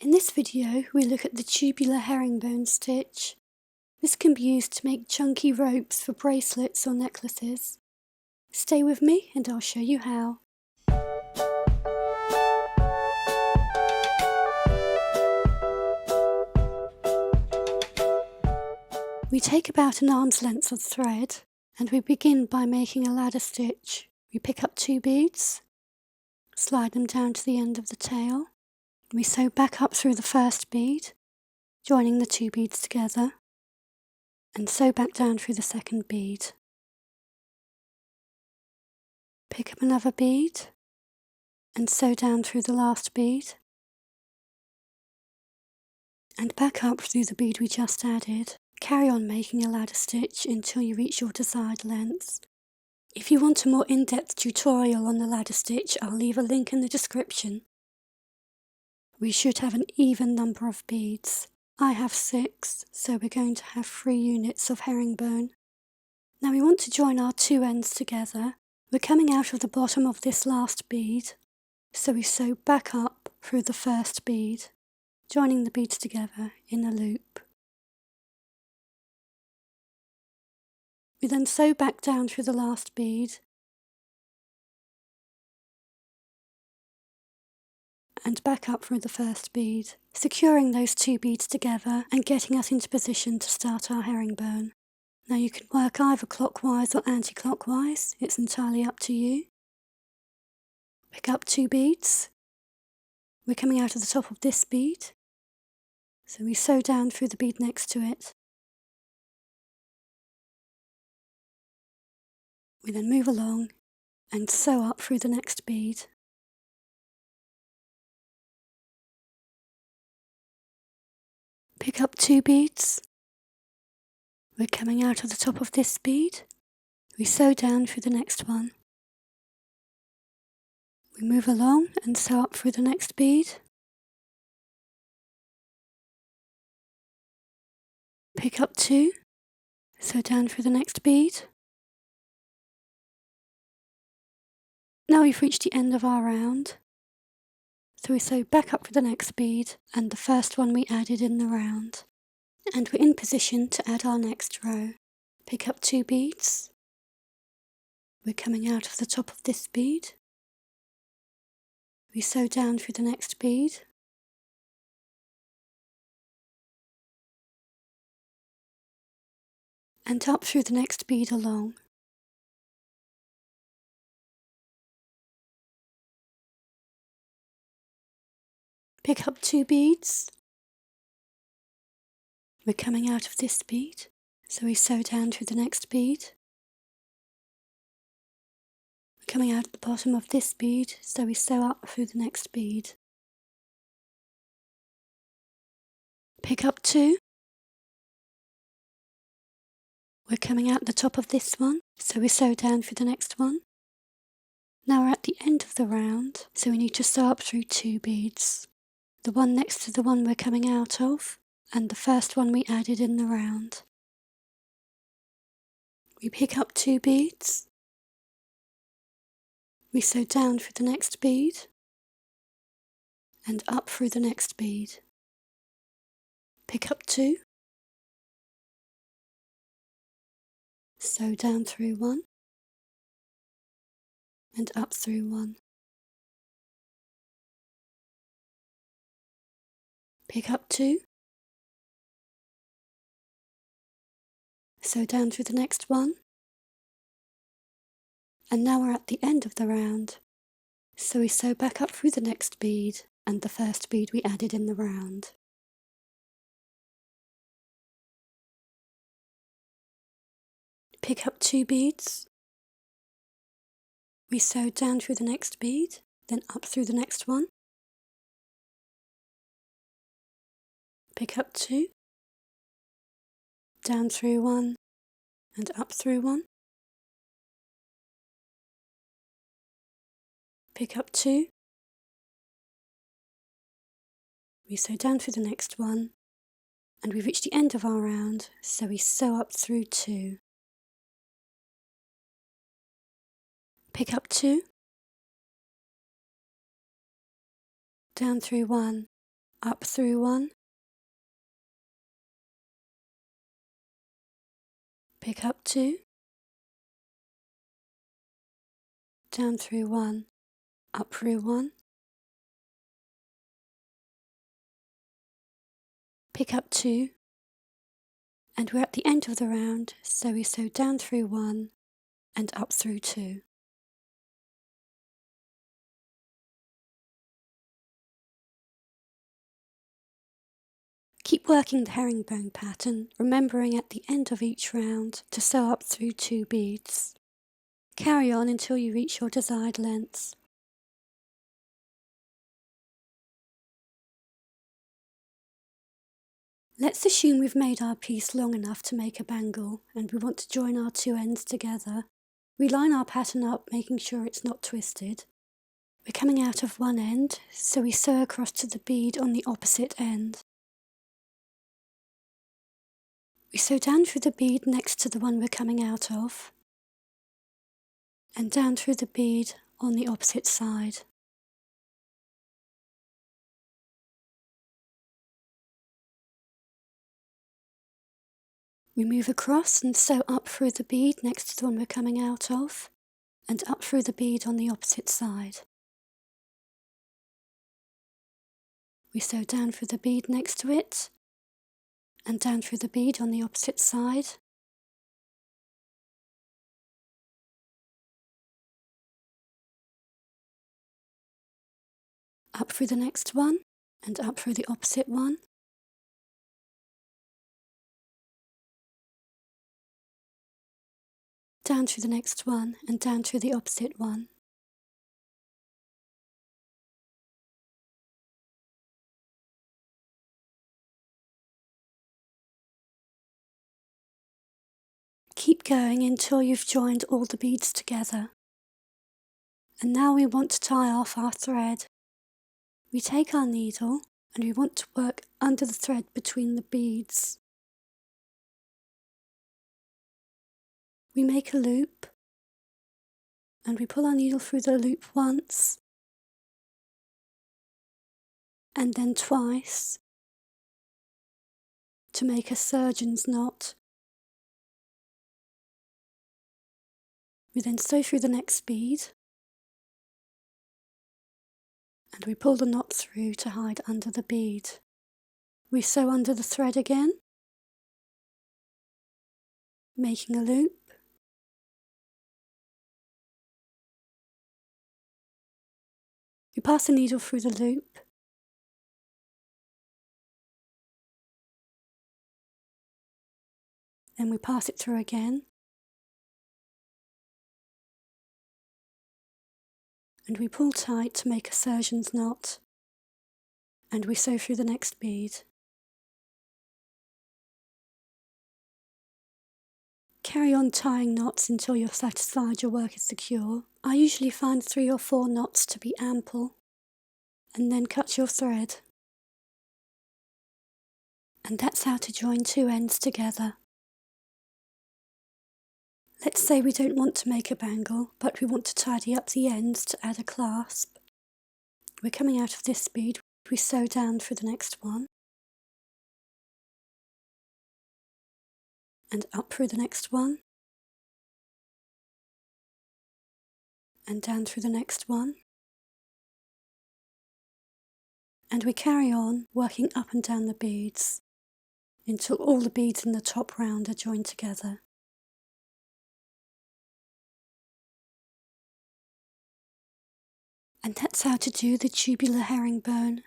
In this video we look at the tubular herringbone stitch. This can be used to make chunky ropes for bracelets or necklaces. Stay with me and I'll show you how. We take about an arm's length of thread and we begin by making a ladder stitch. We pick up 2 beads, slide them down to the end of the tail. We sew back up through the first bead, joining the 2 beads together, and sew back down through the second bead. Pick up another bead and sew down through the last bead, and back up through the bead we just added. Carry on making a ladder stitch until you reach your desired length. If you want a more in-depth tutorial on the ladder stitch, I'll leave a link in the description. We should have an even number of beads. I have 6, so we're going to have 3 units of herringbone. Now we want to join our 2 ends together. We're coming out of the bottom of this last bead, so we sew back up through the first bead, joining the beads together in a loop. We then sew back down through the last bead and back up through the first bead, securing those 2 beads together and getting us into position to start our herringbone. Now you can work either clockwise or anti-clockwise, it's entirely up to you. Pick up 2 beads. We're coming out of the top of this bead, so we sew down through the bead next to it. We then move along and sew up through the next bead. Pick up 2 beads. We're coming out of the top of this bead. We sew down through the next one. We move along and sew up through the next bead. Pick up 2, sew down through the next bead. Now we've reached the end of our round, so we sew back up for the next bead and the first one we added in the round. And we're in position to add our next row. Pick up 2 beads. We're coming out of the top of this bead. We sew down through the next bead. And up through the next bead along. Pick up 2 beads. We're coming out of this bead, so we sew down through the next bead. We're coming out at the bottom of this bead, so we sew up through the next bead. Pick up 2. We're coming out the top of this one, so we sew down through the next one. Now we're at the end of the round, so we need to sew up through 2 beads. The one next to the one we're coming out of, and the first one we added in the round. We pick up 2 beads. We sew down through the next bead, and up through the next bead. Pick up 2. Sew down through 1, and up through 1. Pick up 2. Sew down through the next one. And now we're at the end of the round, so we sew back up through the next bead and the first bead we added in the round. Pick up 2 beads. We sew down through the next bead, then up through the next one. Pick up 2, down through 1, and up through 1. Pick up 2. We sew down through the next one, and we've reached the end of our round, so we sew up through 2. Pick up 2, down through 1, up through one, pick up two, down through one, up through one, pick up two, and we're at the end of the round, so we sew down through one and up through two. Keep working the herringbone pattern, remembering at the end of each round to sew up through 2 beads. Carry on until you reach your desired length. Let's assume we've made our piece long enough to make a bangle and we want to join our 2 ends together. We line our pattern up, making sure it's not twisted. We're coming out of one end, so we sew across to the bead on the opposite end. We sew down through the bead next to the one we're coming out of, and down through the bead on the opposite side. We move across and sew up through the bead next to the one we're coming out of, and up through the bead on the opposite side. We sew down through the bead next to it, and down through the bead on the opposite side. Up through the next one, and up through the opposite one. Down through the next one, and down through the opposite one. Keep going until you've joined all the beads together. And now we want to tie off our thread. We take our needle and we want to work under the thread between the beads. We make a loop and we pull our needle through the loop once and then twice to make a surgeon's knot. We then sew through the next bead and we pull the knot through to hide under the bead. We sew under the thread again, making a loop. We pass the needle through the loop then we pass it through again, and we pull tight to make a surgeon's knot, and we sew through the next bead. Carry on tying knots until you're satisfied your work is secure. I usually find 3 or 4 knots to be ample, and then cut your thread. And that's how to join 2 ends together. Let's say we don't want to make a bangle, but we want to tidy up the ends to add a clasp. We're coming out of this bead, we sew down through the next one, and up through the next one, and down through the next one. And we carry on working up and down the beads until all the beads in the top round are joined together. And that's how to do the tubular herringbone.